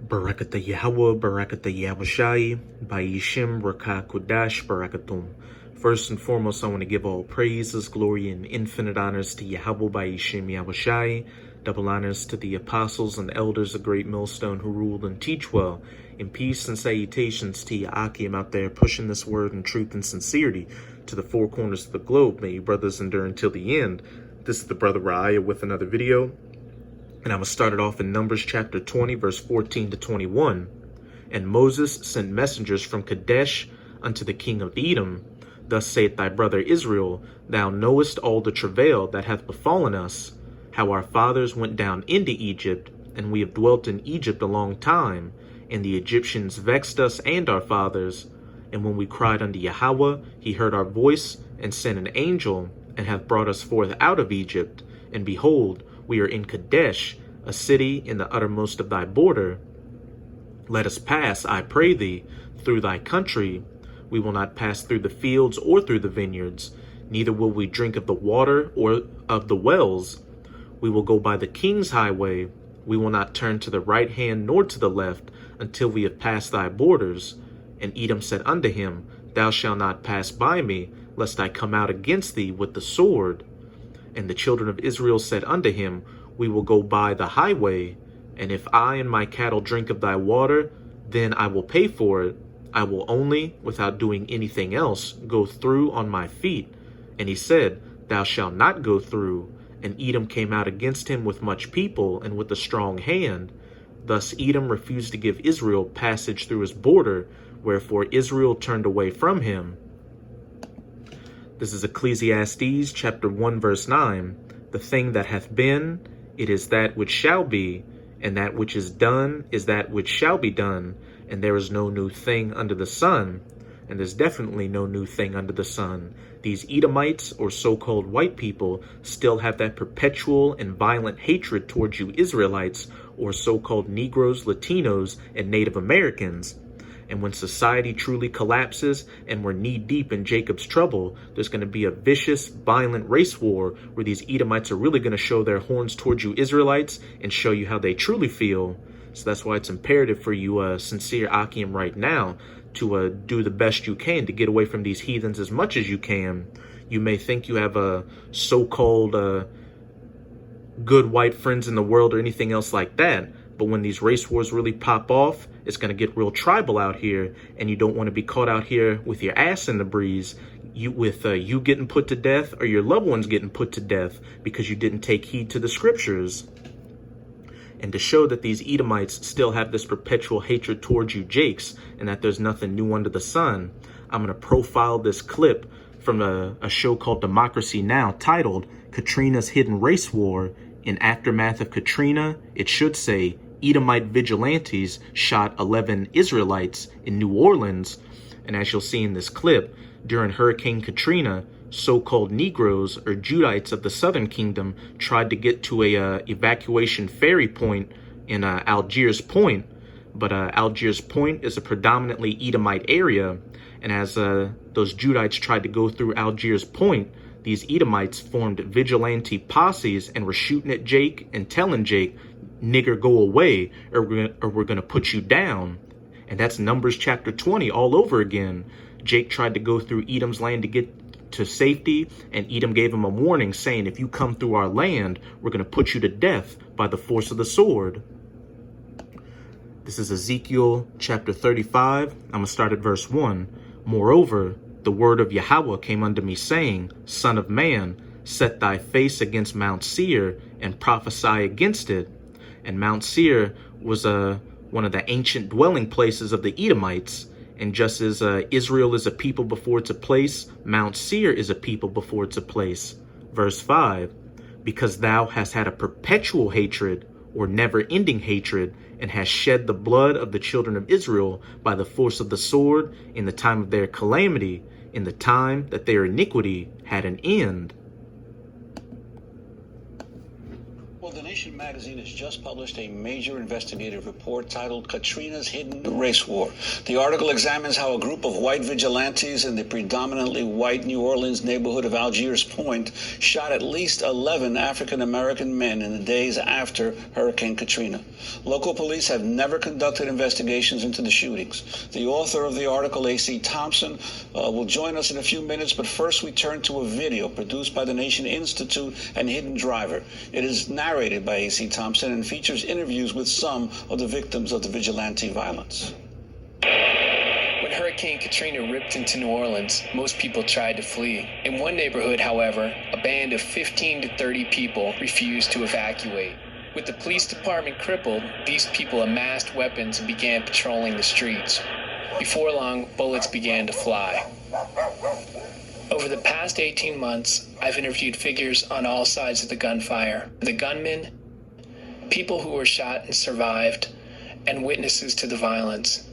Barakata Yahweh, Barakata Yahushai, Bayishim, Rakah Kudash, Barakatum. First and foremost, I want to give all praises, glory, and infinite honors to Yahweh, Bayishim, Yahushai. Double honors to the apostles and elders of Great Millstone who ruled and teach well. In peace and salutations to Akim out there pushing this word in truth and sincerity to the four corners of the globe. May you brothers endure until the end. This is the brother Raya with another video. And I'm going to start it off in Numbers chapter 20, verse 14 to 21. And Moses sent messengers from Kadesh unto the king of Edom. Thus saith thy brother Israel, thou knowest all the travail that hath befallen us, how our fathers went down into Egypt, and we have dwelt in Egypt a long time, and the Egyptians vexed us and our fathers. And when we cried unto Yahweh, he heard our voice, and sent an angel, and hath brought us forth out of Egypt. And behold, we are in Kadesh, a city in the uttermost of thy border. Let us pass, I pray thee, through thy country. We will not pass through the fields or through the vineyards, neither will we drink of the water or of the wells. We will go by the king's highway. We will not turn to the right hand nor to the left until we have passed thy borders. And Edom said unto him, Thou shalt not pass by me, lest I come out against thee with the sword. And the children of Israel said unto him, We will go by the highway, and if I and my cattle drink of thy water, then I will pay for it. I will only, without doing anything else, go through on my feet. And he said, Thou shalt not go through. And Edom came out against him with much people and with a strong hand. Thus Edom refused to give Israel passage through his border, wherefore Israel turned away from him. This is Ecclesiastes chapter 1 verse 9. The thing that hath been, it is that which shall be, and that which is done is that which shall be done, and there is no new thing under the sun. And there's definitely no new thing under the sun. These Edomites, or so-called white people, still have that perpetual and violent hatred towards you Israelites, or so-called Negroes, Latinos, and Native Americans. And when society truly collapses and we're knee-deep in Jacob's trouble, there's going to be a vicious, violent race war where these Edomites are really going to show their horns towards you Israelites and show you how they truly feel. So that's why it's imperative for you sincere Akim right now to do the best you can to get away from these heathens as much as you can. You may think you have a so-called good white friends in the world or anything else like that. But when these race wars really pop off, it's going to get real tribal out here, and you don't want to be caught out here with your ass in the breeze, you getting put to death or your loved ones getting put to death because you didn't take heed to the scriptures. And to show that these Edomites still have this perpetual hatred towards you Jakes, and that there's nothing new under the sun, I'm going to profile this clip from a show called Democracy Now! Titled Katrina's Hidden Race War. In aftermath of Katrina, it should say, Edomite vigilantes shot 11 Israelites in New Orleans. And as you'll see in this clip, during Hurricane Katrina, so-called Negroes or Judites of the Southern Kingdom tried to get to a evacuation ferry point in Algiers Point. But Algiers Point is a predominantly Edomite area. And as those Judites tried to go through Algiers Point, these Edomites formed vigilante posses and were shooting at Jake and telling Jake, nigger, go away, or we're going to put you down. And that's Numbers chapter 20 all over again. Jake tried to go through Edom's land to get to safety, and Edom gave him a warning saying, if you come through our land, we're going to put you to death by the force of the sword. This is Ezekiel chapter 35. I'm going to start at verse 1. Moreover, the word of Yahweh came unto me, saying, Son of man, set thy face against Mount Seir, and prophesy against it. And Mount Seir was one of the ancient dwelling places of the Edomites. And just as Israel is a people before it's a place, Mount Seir is a people before it's a place. Verse 5, because thou hast had a perpetual hatred, or never-ending hatred, and hast shed the blood of the children of Israel by the force of the sword in the time of their calamity, in the time that their iniquity had an end. Well, the nation Nation magazine has just published a major investigative report titled Katrina's Hidden Race War. The article examines how a group of white vigilantes in the predominantly white New Orleans neighborhood of Algiers Point shot at least 11 African-American men in the days after Hurricane Katrina. Local police have never conducted investigations into the shootings. The author of the article, A.C. Thompson, will join us in a few minutes, but first we turn to a video produced by the Nation Institute and Hidden Driver. It is narrated by A.C. Thompson and features interviews with some of the victims of the vigilante violence. When Hurricane Katrina ripped into New Orleans, most people tried to flee. In one neighborhood, however, a band of 15 to 30 people refused to evacuate. With the police department crippled, these people amassed weapons and began patrolling the streets. Before long, bullets began to fly. Over the past 18 months, I've interviewed figures on all sides of the gunfire. The gunmen, people who were shot and survived, and witnesses to the violence.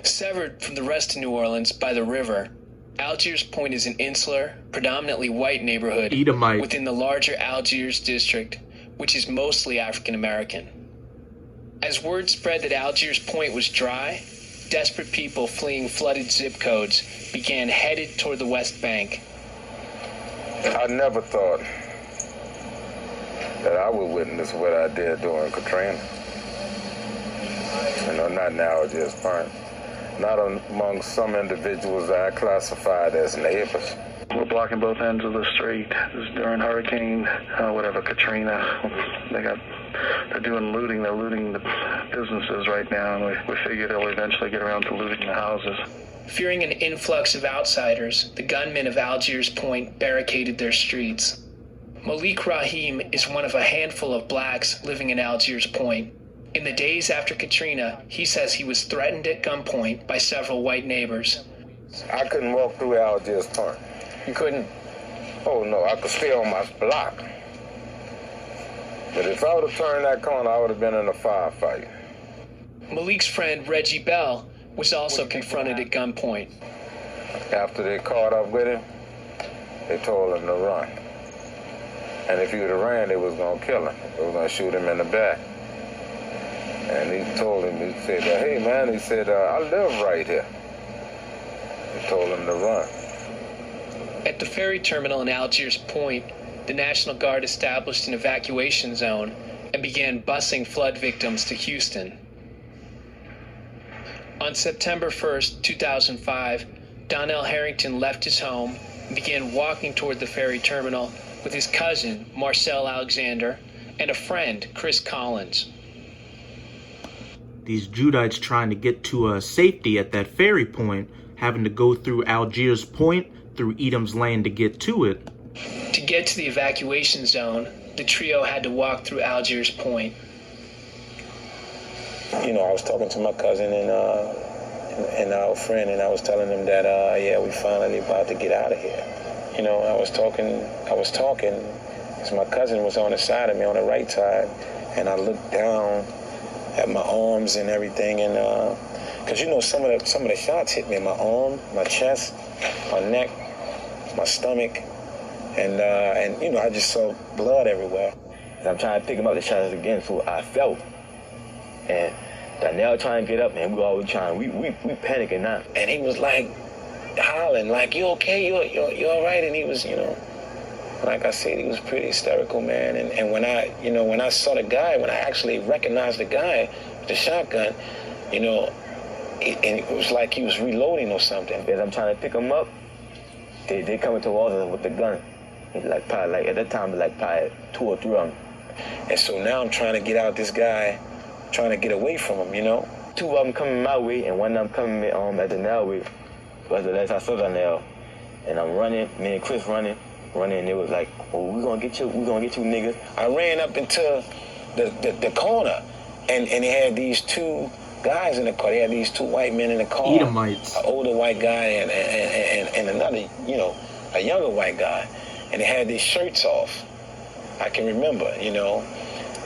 Severed from the rest of New Orleans by the river, Algiers Point is an insular, predominantly white neighborhood Edomite. within the larger Algiers district, which is mostly African American. As word spread that Algiers Point was dry, desperate people fleeing flooded zip codes began headed toward the West Bank. I never thought that I would witness what I did during Katrina. You know, not now, just fine. Not among some individuals that I classified as neighbors. We're blocking both ends of the street. This is during Hurricane, Katrina. They're doing looting. They're looting the businesses right now, and we figure they'll eventually get around to looting the houses. Fearing an influx of outsiders, the gunmen of Algiers Point barricaded their streets. Malik Rahim is one of a handful of blacks living in Algiers Point. In the days after Katrina, he says he was threatened at gunpoint by several white neighbors. I couldn't walk through Algiers Point. You couldn't? Oh, no, I could stay on my block. But if I would have turned that corner, I would have been in a firefight. Malik's friend Reggie Bell was also confronted at gunpoint. After they caught up with him, they told him to run. And if he would have ran, they was going to kill him. They were going to shoot him in the back. And he told him, he said, hey, man, he said, I live right here. He told him to run. At the ferry terminal in Algiers Point, the National Guard established an evacuation zone and began busing flood victims to Houston. On September 1st, 2005, Donnell Harrington left his home and began walking toward the ferry terminal with his cousin, Marcel Alexander, and a friend, Chris Collins. These Judites trying to get to safety at that ferry point, having to go through Algiers Point, through Edom's land to get to it. To get to the evacuation zone, the trio had to walk through Algiers Point. You know, I was talking to my cousin and our friend, and I was telling them that, we finally about to get out of here. You know, I was talking, because my cousin was on the side of me, on the right side, and I looked down at my arms and everything, and because you know some of the shots hit me in my arm, my chest, my neck, my stomach, and you know, I just saw blood everywhere. I'm trying to pick him up the shots again, so I fell. And Donnell trying to get up, man, we always trying, we panicking now. And he was like hollering, like, you okay, you all right? And he was, you know, like I said, he was pretty hysterical, man. And when I saw the guy, when I actually recognized the guy with the shotgun, you know, and it was like he was reloading or something. As I'm trying to pick him up, they coming towards us with the gun. It's like probably, like at that time, like probably 2 or 3 of them. And so now I'm trying to get out this guy, trying to get away from him, you know. 2 of them coming my way, and one of them coming at the nail way. But the last I saw the nail, and I'm running, me and Chris running, and it was like, oh, we gonna get you niggas. I ran up into the corner, and they had these 2 guys in the car. They had these 2 white men in the car. Edomites. An older white guy and another, you know, a younger white guy. And they had these shirts off. I can remember, you know.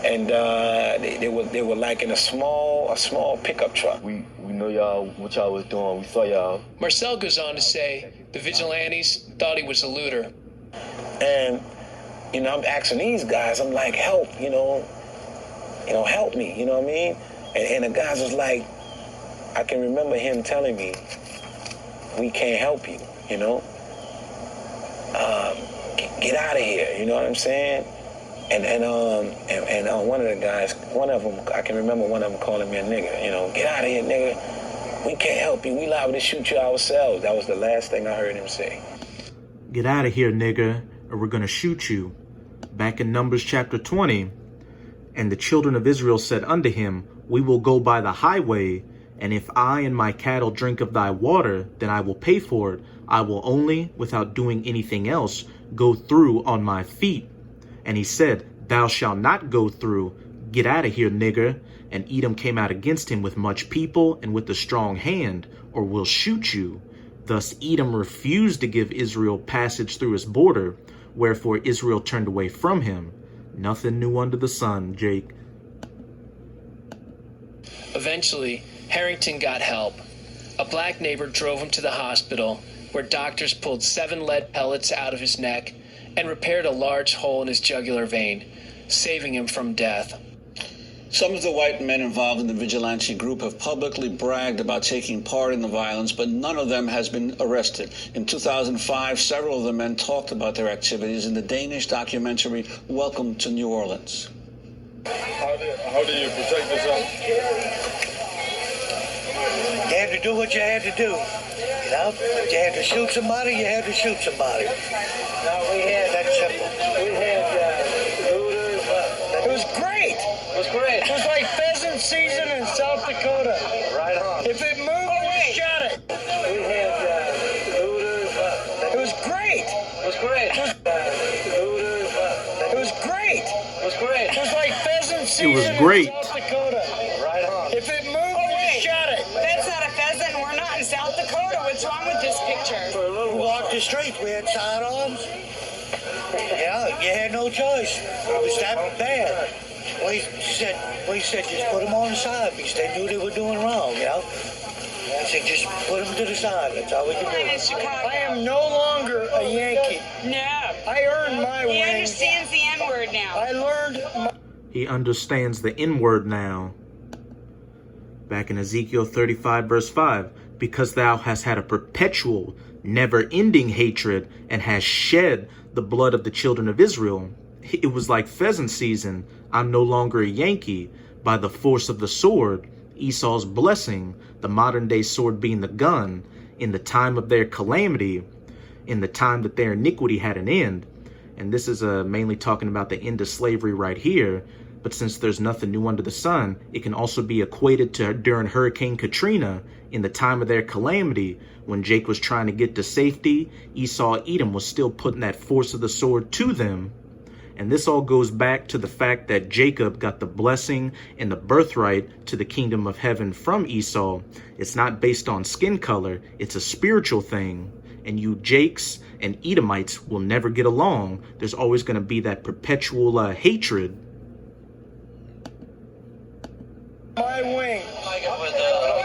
And they were like in a small pickup truck. We know y'all, what y'all was doing. We saw y'all. Marcel goes on to say the vigilantes thought he was a looter. And You know, I'm asking these guys, I'm like, help, help me, you know what I mean? And the guys was like, I can remember him telling me, we can't help you, get out of here, you know what I'm saying? And one of the guys, I can remember one of them calling me a nigga, get out of here, nigga. We can't help you. We liable to shoot you ourselves. That was the last thing I heard him say. Get out of here, nigga, or we're going to shoot you. Back in Numbers chapter 20, and the children of Israel said unto him, we will go by the highway, and if I and my cattle drink of thy water, then I will pay for it. I will only, without doing anything else, go through on my feet. And he said, thou shalt not go through. Get out of here, nigger. And Edom came out against him with much people and with a strong hand, or we'll shoot you. Thus Edom refused to give Israel passage through his border, wherefore Israel turned away from him. Nothing new under the sun, Jake. Eventually, Harrington got help. A black neighbor drove him to the hospital, where doctors pulled 7 lead pellets out of his neck and repaired a large hole in his jugular vein, saving him from death. Some of the white men involved in the vigilante group have publicly bragged about taking part in the violence, but none of them has been arrested. In 2005, several of the men talked about their activities in the Danish documentary Welcome to New Orleans. How do you protect yourself? You had to do what you had to do. If you had to shoot somebody, you had to shoot somebody. No, we had that simple. We had looters. It was great. It was great. It was like pheasant season in South Dakota. Right on. If it moved, we shot it. We had looters. It was great. It was great. It was looters. It was great. It was great. It was like pheasant season in South Dakota. Right on. If it moved, we shot it. That's not a pheasant. We're not in South Dakota. What's wrong with this picture? For a little walk the street, we had sidearms. Yeah, you had no choice. It was that bad. We said just put them on the side because they knew they were doing wrong, I said just put them to the side. That's all we can do. I am no longer a Yankee. No. I earned my wings. He understands the N-word now. I learned He understands the N-word now. Back in Ezekiel 35 verse 5, because thou hast had a perpetual, never-ending hatred and hast shed the blood of the children of Israel. It was like pheasant season. I'm no longer a Yankee. By the force of the sword, Esau's blessing, the modern day sword being the gun, in the time of their calamity, in the time that their iniquity had an end. And this is mainly talking about the end of slavery right here. But since there's nothing new under the sun, it can also be equated to during Hurricane Katrina, in the time of their calamity, when Jake was trying to get to safety, Esau Edom was still putting that force of the sword to them. And this all goes back to the fact that Jacob got the blessing and the birthright to the kingdom of heaven from Esau. It's not based on skin color, it's a spiritual thing. And you Jakes and Edomites will never get along. There's always going to be that perpetual hatred. my wing. With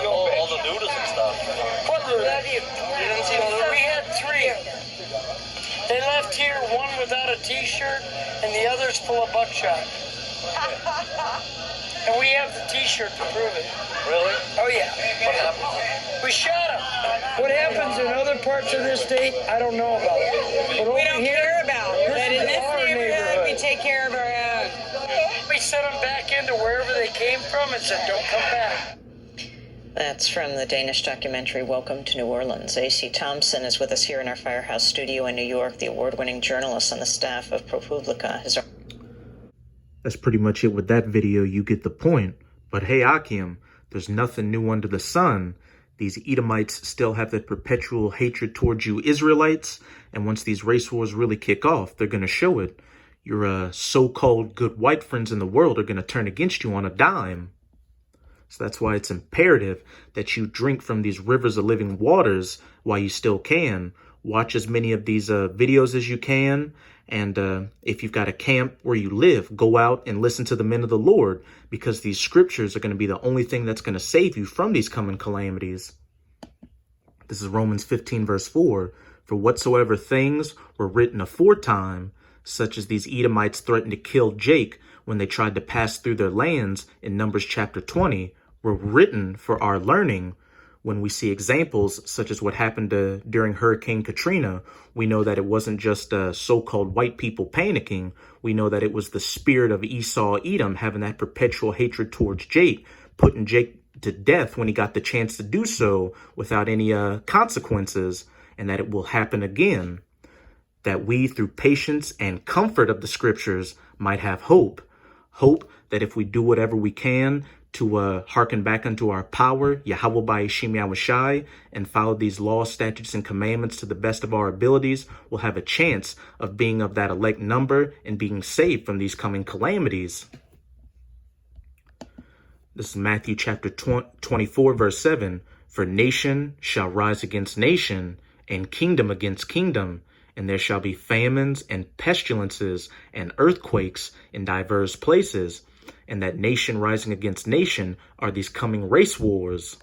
all the noodles and stuff. What noodles? You didn't see those? We had 3. They left here, one without a t-shirt, and the other's full of buckshot. And we have the t-shirt to prove it. Really? Oh, yeah. What happened? We shot him. What happens in other parts of this state, I don't know about. But We don't care about. But in this neighborhood, we take care of our own. We sent them back into wherever they came from and said, don't come back. That's from the Danish documentary Welcome to New Orleans. A.C. Thompson is with us here in our Firehouse studio in New York, the award-winning journalist on the staff of ProPublica. That's pretty much it with that video. You get the point. But hey, Akim, there's nothing new under the sun. These Edomites still have that perpetual hatred towards you Israelites, and once these race wars really kick off, they're going to show it. Your so-called good white friends in the world are going to turn against you on a dime. So that's why it's imperative that you drink from these rivers of living waters while you still can. Watch as many of these videos as you can. And if you've got a camp where you live, go out and listen to the men of the Lord, because these scriptures are going to be the only thing that's going to save you from these coming calamities. This is Romans 15 verse 4. For whatsoever things were written aforetime such as these Edomites threatened to kill Jake when they tried to pass through their lands in Numbers chapter 20, were written for our learning. When we see examples such as what happened during Hurricane Katrina, we know that it wasn't just so-called white people panicking. We know that it was the spirit of Esau, Edom, having that perpetual hatred towards Jake, putting Jake to death when he got the chance to do so without any consequences, and that it will happen again. That we, through patience and comfort of the scriptures, might have hope. Hope that if we do whatever we can to hearken back unto our power, Yahweh Ba'ashim Yahushai, and follow these laws, statutes, and commandments to the best of our abilities, we'll have a chance of being of that elect number and being saved from these coming calamities. This is Matthew chapter 24, verse 7. For nation shall rise against nation, and kingdom against kingdom, and there shall be famines and pestilences and earthquakes in divers places. And that nation rising against nation are these coming race wars.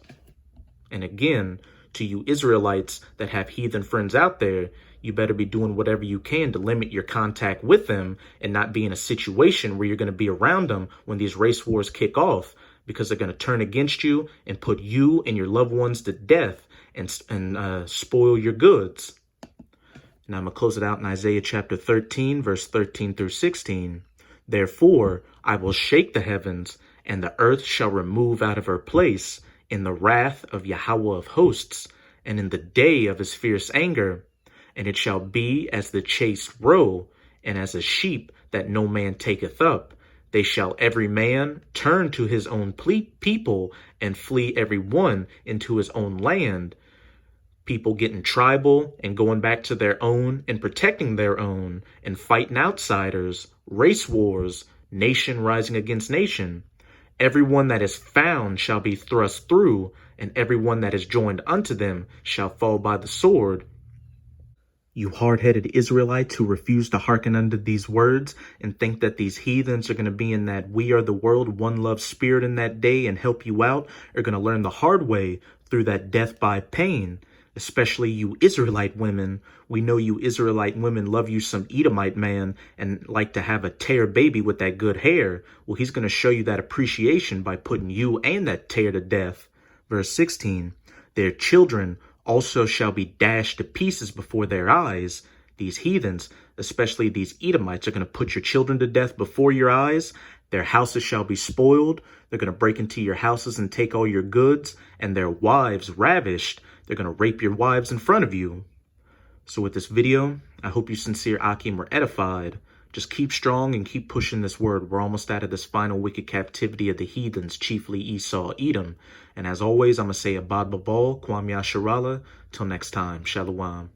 And again, to you Israelites that have heathen friends out there, you better be doing whatever you can to limit your contact with them and not be in a situation where you're going to be around them when these race wars kick off, because they're going to turn against you and put you and your loved ones to death and spoil your goods. Now I'm going to close it out in Isaiah chapter 13, verse 13 through 16. Therefore, I will shake the heavens, and the earth shall remove out of her place in the wrath of Yahweh of hosts, and in the day of his fierce anger. And it shall be as the chased roe, and as a sheep that no man taketh up. They shall every man turn to his own people, and flee every one into his own land. People getting tribal and going back to their own and protecting their own and fighting outsiders, race wars, nation rising against nation. Everyone that is found shall be thrust through, and everyone that is joined unto them shall fall by the sword. You hard-headed Israelites who refuse to hearken unto these words and think that these heathens are going to be in that we are the world, one love spirit in that day and help you out, are going to learn the hard way through that death by pain. Especially you Israelite women. We know you Israelite women love you some Edomite man and like to have a tear baby with that good hair. Well, he's going to show you that appreciation by putting you and that tear to death. Verse 16, their children also shall be dashed to pieces before their eyes. These heathens, especially these Edomites, are going to put your children to death before your eyes. Their houses shall be spoiled. They're going to break into your houses and take all your goods, and their wives ravished. They're going to rape your wives in front of you. So with this video, I hope you sincere Akim were edified. Just keep strong and keep pushing this word. We're almost out of this final wicked captivity of the heathens, chiefly Esau, Edom. And as always, I'm going to say Abad Babal, Kwam Yasharala. Till next time, Shalom.